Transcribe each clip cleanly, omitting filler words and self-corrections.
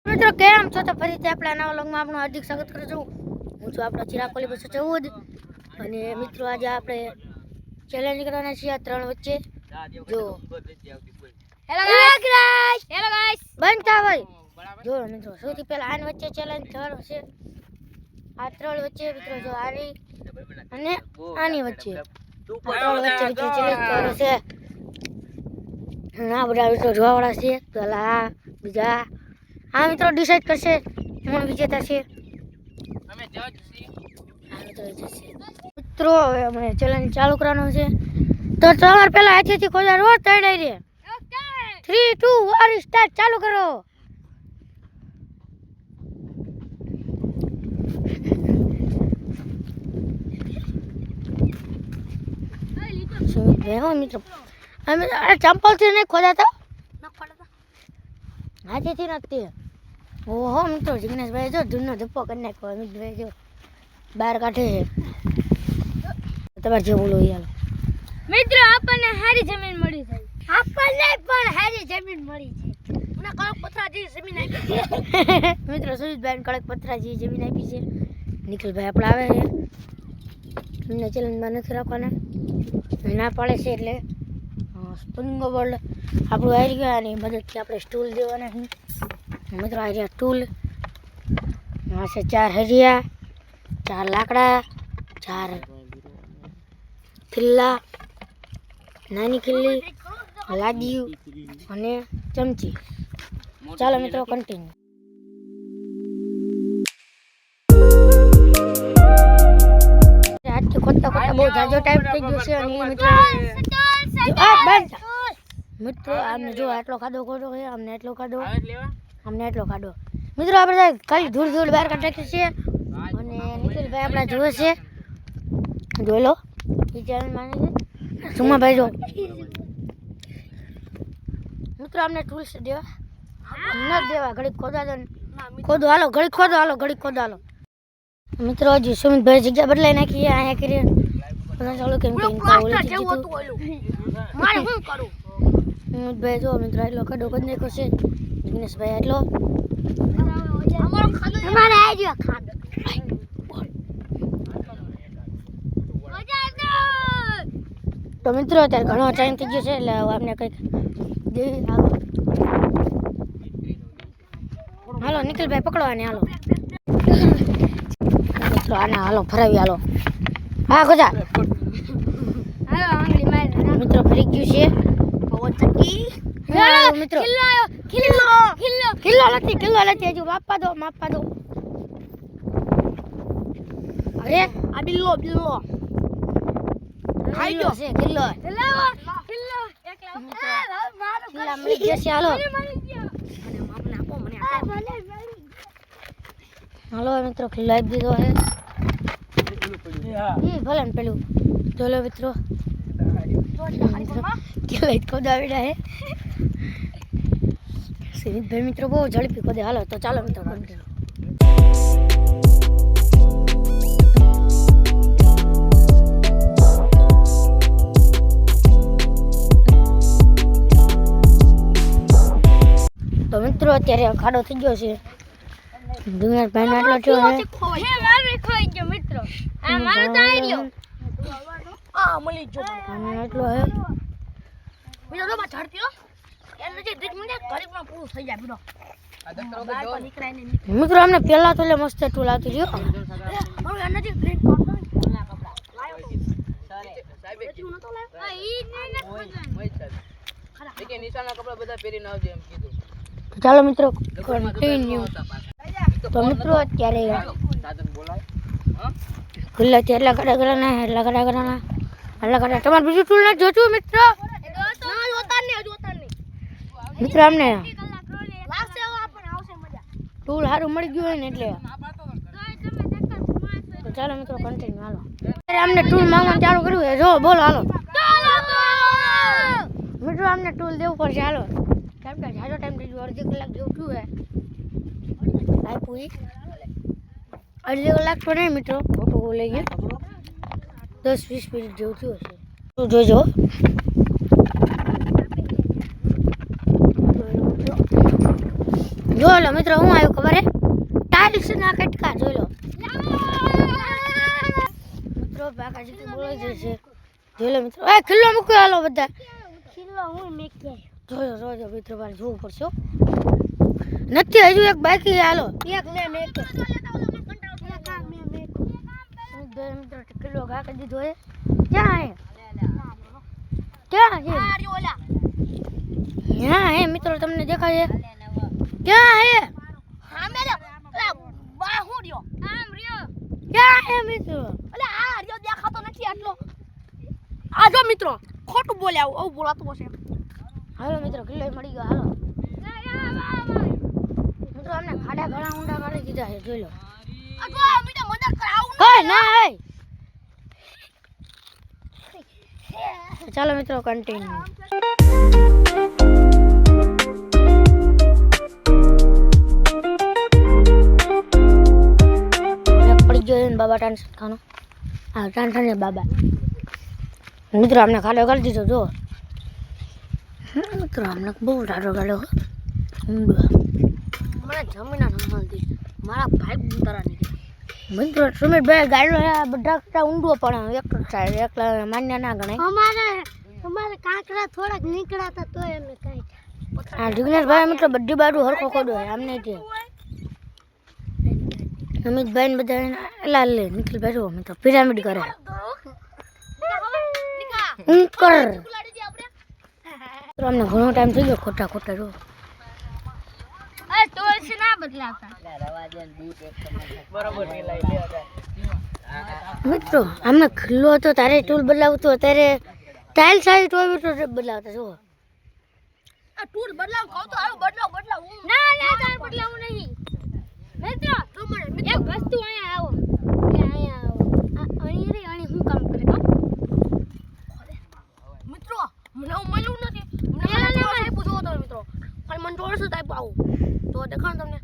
મિત્રો કેમ છો? તો ફરીથી આપણા નવા વ્લોગમાં આપનું હાર્દિક સ્વાગત કરું છું. હું છું આપણો ચિરાગ કોહલી 214 અને મિત્રો આજે આપણે ચેલેન્જ કરવાના છીએ 3 વચ્ચે. જો હેલો ગાઈસ બનતા હોય જો મિત્રો સૌથી પહેલા આની વચ્ચે ચેલેન્જ કરવાનો છે. આ 3 વચ્ચે મિત્રો જો આની અને આની વચ્ચે 3 વચ્ચે મિત્રો ચેલેન્જ કરવાનો છે. ના બધા મિત્રો જોવાવાળા છે. પેલા બીજા આ મિત્રો ડિસાઈડ કરશે કોણ વિજેતા છે. અમે જજ છીએ. મિત્રો હવે અમે ચેલેન્જ ચાલુ કરવાનો છે. તો તમારે પહેલા હાથેથી ખોદા રોજ તડાઈ રે. ઓકે 3 2 1 સ્ટાર્ટ ચાલુ કરો. મિત્રો અમે ચંપલ થી નહીં ખોદાતા હાથેથી નથી. ઓહો મિત્રો જિગ્નેશભાઈ જો ધૂનનો ધપ્પો કરી નાખ્યો. અમિતભાઈ જો બહાર કાઢે છે. તમારે જે બોલો યાર મિત્રો આપણને સારી જમીન મળી છે. આપણને પણ સારી જમીન મળી છે. મને કડક પથરાજી જમીન આપી છે. મિત્રો સુજીતભાઈ કડક પથરાજી જમીન આપી છે. નિખિલભાઈ આપણે આવે છે. એમને ચેલેન્જમાં નથી રાખવાના ના પાડે છે એટલે સ્પ્રિંગો બોર્ડ આપણું આવી ગયા અને મદદથી આપણે સ્ટૂલ દેવાના છે. મિત્રો આ રહ્યા ટૂલ. આ છે 4 હરિયા, 4 લાકડા, 4 ખિલ્લા, નાની ખિલ્લી, લાદીયું અને ચમચી. ચાલો મિત્રો કન્ટિન્યુ. આજથી ખોટતા ખોટતા બહુ જાજો ટાઈમ થઈ ગયો છે અને મિત્રો આમને જો આટલો ખાડો ખોટો છે. અમને એટલો ખાડો મિત્રો આપણે ખાલી ધૂળ બહાર કાઢી છે અને નિખિલભાઈ આપણા જોવે છે. જોઈ લો એ ચેલેન્જ માને છે. સુમાભાઈ જો મિત્રો અમને ટૂલ્સ દેવા ન દેવા ઘડીક ખોદો હાલો ઘડીક ખોદો હાલો. મિત્રો હજી સુમિતભાઈ જગ્યા બદલાઈ નાખી અહીંયા કરી ચાલો કેમ કે સુમિતભાઈ જો મિત્રો એટલો ખાડો કરી નાખ્યો છે. જિગ્નેશભાઈ એટલો તો મિત્રો અત્યારે ઘણો ટાઈમ થઈ ગયો છે એટલે આપણે કંઈક દેવી હાલો નિખિલભાઈ પકડવાની હાલો મિત્રો આને હાલો ફરાવી હાલો. હા ખોજા મિત્રો ફરી ગયું છે. મિત્રો કિલ્લો નથી હજુ માપવા દો. અરે આ બિલ્લો ખાઈ ગયો છે. કિલ્લો મળી ગયો છે. હાલો મિત્રો કિલ્લો આપી દીધો છે. ભલે ને પેલું ચોલો મિત્રો કિલ્લો ખોદાવીડા છે. સુમિતભાઈ મિત્રો બહુ ઝડપી ખોદે. હાલો તો ચાલો મિત્રો કન્ટિન્યુ. તો મિત્રો અત્યારે ખાડો થઈ ગયો છે. જુનારભાઈ નો આટલો થયો છે. મારે ખોઈ ગયો મિત્રો. આ મારો તો આવી ગયો. આ મળી ગયો. આનો આટલો છે. મિત્રો તો ઝડપી હો. એનો જે ડ્રિંક મને ગરીબમાં પૂરું થઈ જાય બરો. મિત્રો અમને પહેલા તો લે મસ્ત ટૂલ આવતી રહ્યો. મારું એનો જે ડ્રિંક કરતો ના કપડા લાયો તો સાહેબ એટલું નતો લાયો. આ ઈ ને કે નિશાના કપડા બધા પહેરીને આવજે એમ કીધું. ચાલો મિત્રો કન્ટિન્યુ. તો મિત્રો અત્યારે ખુલ્લા છે એટલા ગાડા તમારે બીજું ટૂલ ના જોતું મિત્રો. મિત્રો અમને ટૂલ સારું મળી ગયું હોય ને એટલે તો ચાલો મિત્રો કન્ટિન્યુ હાલો. અમને ટૂલ માંગવાનું ચાલુ કર્યું છે. જો બોલો હાલો મિત્રો અમને ટૂલ દેવું પડશે. હાલો કેમ કે જાજો ટાઈમ થઈ ગયો. અડધી કલાક જેવું થયું છે. આપ્યું અડધી કલાક તો નહીં મિત્રો ખોટું લઈ ગયા 10-20 મિનિટ જેવું થયું હશે. તો જોજો જોઈ લો મિત્રો હું આવ્યું ખબર હે ટાઇલ્સ ના કટકા જોઈ લો મિત્રો બાકાજી બોલાઈ જશે જોઈ લો મિત્રો એ ખિલ્લો મૂક્યો હાલો બધા ખિલ્લો હું મેકી જોજો મિત્રો મારે જોવું પડશે નથી હજુ એક બાકી હાલો એક ને મેક મિત્રો કિલો ઘા કરી દીધો હે ક્યાં હે यहाँ है मित्रों तुमने देखा है क्या है हाँ मेरे बाहु रियो आम रियो क्या है मित्रों अरे आ रियो देखा तो नहीं आटलो आ जो मित्रों खोटू बोल्या ओ बोलातो हશે હાલો મિત્રો કિલ્લો મળી ગયો હાલો મિત્રો અમને ખાડા ઘણા ઊંડા કરી દીધા છે જોઈ લો આ જો મીઠા મદદ કરાવ ઓય ના હે ચાલો મિત્રો કન્ટિન્યુ बाबा टेंशन खानो हाँ टेंशन है बाबा मित्रों हमने खालो कर दी तो जो मित्रों हमने बहुत डालो गालो मैं जमीना संभालती मारा भाई बुंतारा निकला मित्रों सुमित भाई गाड़ो है बड़ा का ऊंडो पड़ा एक साइड एक मान्य ना गणे हमारे कांकरा थोड़ा निकला था तो हमें काई हां जिग्नेश भाई मित्रों बड्डी बाडू हरखो खोडो है हमने के अमित भाई ने बताया लाल ले निकल बैठो मतलब पिरामिड करे ऊपर तो हमने घणो टाइम થઈ ગયો ખોટા ખોટા જો એ ટોલ છે ના બદલાતા રવાજન બૂટ એક બરોબર ની લઈ લે મિત્રો અમે ખલ્લો તો તારે ટૂલ બદલાવતો ત્યારે ટાઇલ સાઈડ ટોલ બદલાવતા જો આ ટૂલ બદલાવ કહો તો આવો બદલાવ ના તારે બદલાવું નહીં મિત્રો એક વસ્તુ અહીંયા આવો અહીં રે અહીં હું કામ કરે મિત્રો મને મળ્યું નથી મને પૂછો તો મિત્રો ખાલી મને જોડે શું ટાઈપ આવું તો દેખાણ તમને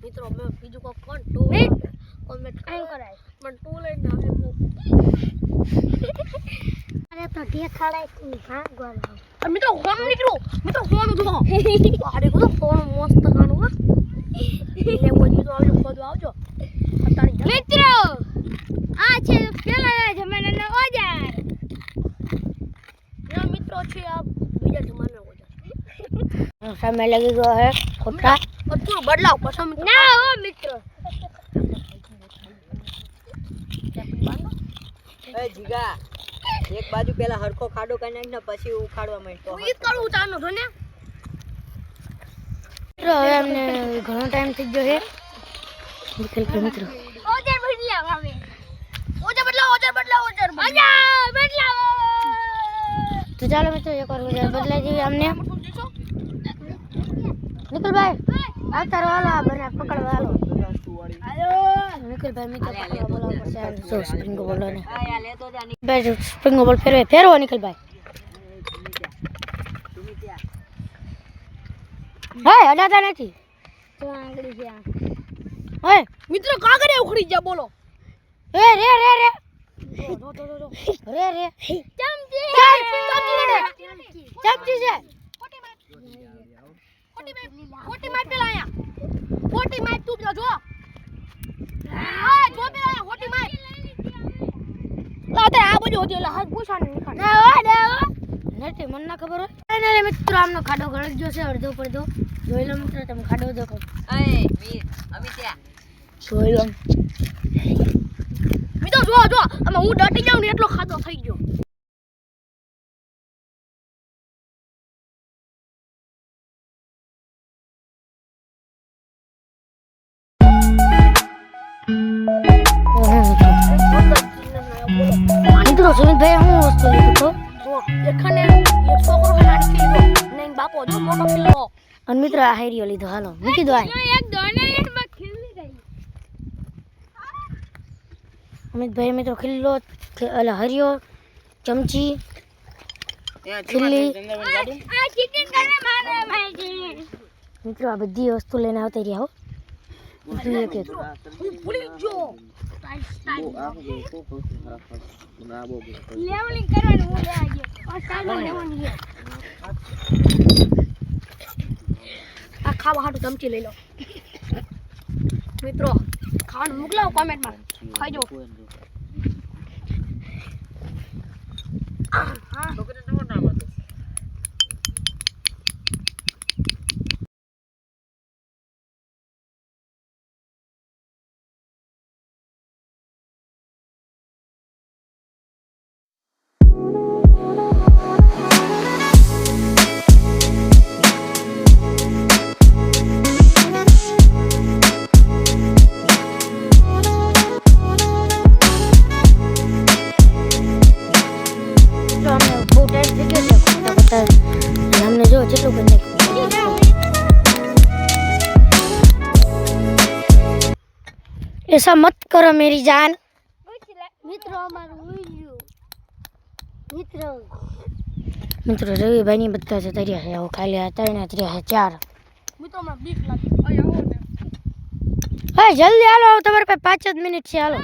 મિત્રો મેં બીજું કોઈ કોણ ટુ મેં ટ્રાય કરાય પણ ટુ લઈ ના અરે તો દેખાડાય તું હા ગોળ મિત્રો ફોન નીકળો મિત્રો ફોન જો અરે કો ફોન મસ્ત કાનું હા ले बोली तो आवજો ખોદો આવજો મિત્રો આ છે પેલા જમાનાનો ઓજાર યો મિત્રો છે આ બીજા જમાનાનો ઓજાર સામે લાગી ગયો હે ખોટા બધું બદલાવ પસંદ ના ઓ મિત્રો એ જીગા એક બાજુ પેલા હરખો ખાડો કરી નાખ ને પછી ઉખાડવા માંડતો ઈ કરું ચાનો જો ને મિત્રો હવે અમને ઘણો ટાઈમ થઈ ગયો છે નિકલ કે મિત્રો ઓજાર બદલાવ આવે ઓજાર બદલાવ તો ચાલો મિત્રો એક વાર ઓજાર બદલાઈ દીધી અમને નિકલ ભાઈ આવતા રહો બને પકડવા હાલો નિકલ ભાઈ મિત્રો પકડવા બોલાવ પડશે જો સ્પ્રિંગ બોલ ને આ લેતો જા ભાઈ સ્પ્રિંગ બોલ ફેરવો નિકલ ભાઈ હે અડાતા નથી તો આંગળી છે હે મિત્રો કાગરે ઉખડી જા બોલો રે ચમચી છે ખોટી માર પેલા આયા ખોટી માર તું જો આ જો પેલા આયા ખોટી માર લાતે આ બધું હોતી એટલે હાથ પૂછાને નીકળ ના હો નથી મને ના ખબર હોય ફાઇનલી મિત્રો આમનો ખાડો ગળી ગયો છે અડધો પડધો જોઈ લો મિત્રો તમે ખાડો દેખો એ મીર અમે ત્યાં જોઈ લો મિત્રો જો અમે હું ડટી જાઉં ને એટલો ખાડો થઈ ગયો મિત્રો સુમિતભાઈ હું વસ્તુ લીધું તો એખાને એક છોકરો નાની લીધો ને બાપો જો મોટો કિલ્લો અને મિત્રો આ હેરિયો લીધો હાલો મૂકી દો આ એક દોને એક માં ખીલી ગઈ અમિતભાઈ મિત્રો કિલ્લો એટલે હરિયો ચમચી ખીલી આ ચીટિંગ કરે મારે ભાઈજી મિત્રો આ બધી વસ્તુ લઈને આવતા રહ્યા હો બધું એક એક ભૂલી ગયો લેવલિંગ કરવાનું હું લેવા ગયો આ સાલો લેવાની છે આ ખાવા હાટું ચમચી લઈ લો મિત્રો ખાવાનું મોકલાવો કોમેન્ટમાં ખાઈજો અમને જો જેટલું બને ऐसा मत करो मेरी जान મિત્રો રવિભાઈ ની બધા જતા રહ્યા છે આવો ખાલી આ 3 જ રહ્યા છે 4 મિત્રો માં બીક લાગી હા જલ્દી હાલો તમારે પાસે 5 જ મિનિટ છે હાલો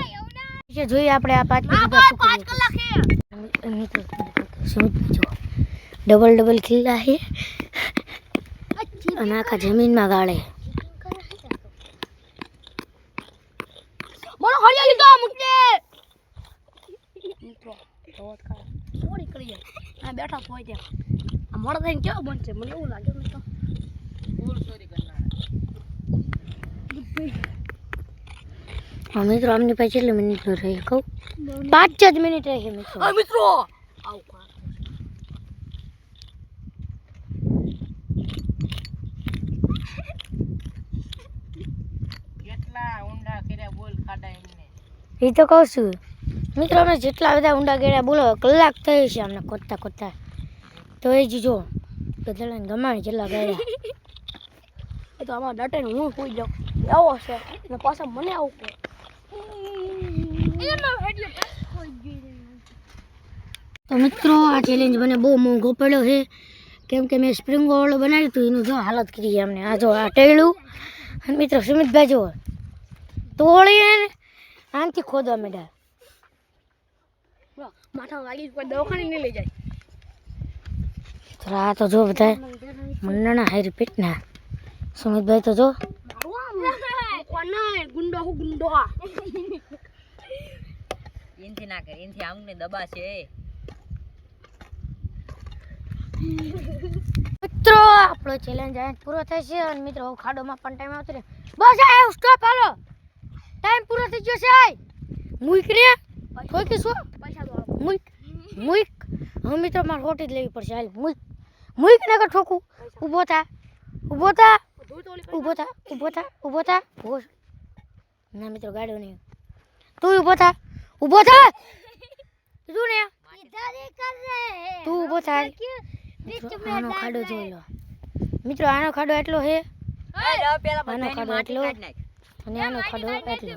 કે જોઈએ આપણે આ 5 મિનિટ 5 કલાક છે મિત્રો શું જો ડબલ ખીલા છે અને આખા જમીનમાં ગાળે બોલો હરિયાળી તો મુકે મિત્રો તો થોડી કરી જાય આ બેઠા હોય ત્યાં આ મોડો થઈને કેવો બનશે મને એવું લાગે મિત્રો ફૂલ સોરી કરનાર મિત્રો આમની પાસે કેટલી મિનિટ રહી કહું 5 જ મિનિટ રહી છે મિત્રો મિત્રો આવ એ તો કહું છું મિત્રો અમે જેટલા બધા ઊંડા ગેડા બોલો કલાક થઈ છે અમને ખોદતા તો એ જ જો ગધેડાને ગમાણી જેટલા ગયા એ તો આમાં ડટે હું સુઈ જાઉં આવો છે ને પાછા મને આવું કહે તો મિત્રો આ ચેલેન્જ મને બહુ મોંઘો પડ્યો છે કેમ કે મેં સ્પ્રિંગ રોલ બનાવ્યું હતું એનું જો હાલત કરી અમને આ જો આ ટેળું અને મિત્રો સુમિતભાઈ જો તોડીએ આનથી ખોદવા માંડ્યા માથા લાગી કોઈ દવાખાને નહીં લઈ જાય આ તો જો બધા મંડણા હારી પીટના સુમિતભાઈ તો જો ગુંડો ઇનથી ના કર ઇનથી આમને દબા છે મિત્રો આપણો ચેલેન્જ આ પૂરો થાય છે અને મિત્રો ખાડોમાં પણ ટાઈમ આવતો રહે બસ આ સ્ટોપ હાલો ટાઈમ પૂરો થઈ ગયો છે મુઈક રે કોઈ કે શું પૈસા દો મુઈક હવે મિત્રો મારે રોટી જ લેવી પડશે હાલ મુઈક ને કર ઠોકું ઊભો થા ના મિત્રો ગાડ્યો નહીં તું ઊભો થા તું ને તું ઊભો થા આનો ખાડો જોઈ લો મિત્રો આનો ખાડો એટલો છે આનો ખાડો એટલો અને આનો ખાડો એટલો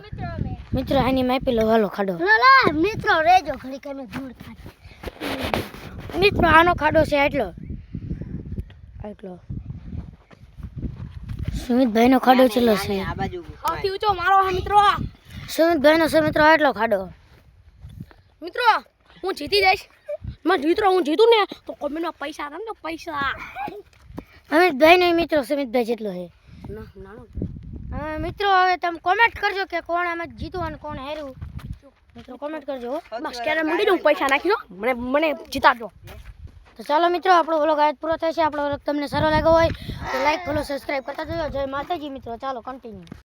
મિત્રો આની માપી લો હાલો ખાડો મિત્રો રેજો ઘડી કઈ ધૂળ ખાય મિત્રો આનો ખાડો છે એટલો સુમિતભાઈ નો ખાડો ચેલો છે આ બાજુ સૌથી ઊંચો મારો છે મિત્રો સુમિતભાઈ નો છે મિત્રો એટલો ખાડો મિત્રો હું જીતી જઈશ હું જીતું ને તો કોમેન્ટમાં પૈસા આવે ને પૈસા અમિતભાઈ નહીં મિત્રો સુમિતભાઈ જેટલો છે મિત્રો હવે તમે કોમેન્ટ કરજો કે કોણ આમાં જીતું અને કોણ હાર્યું મિત્રો કોમેન્ટ કરજો બસ ક્યારે મૂકી દઉં પૈસા નાખી દો મને જીતાડજો તો ચાલો મિત્રો આપણો વ્લોગ આજ પૂરો થાય છે આપણો વ્લોગ તમને સારો લાગ્યો હોય તો લાઈક ફોલો સબસ્ક્રાઇબ કરતા જજો જય માતાજી મિત્રો ચાલો કન્ટિન્યુ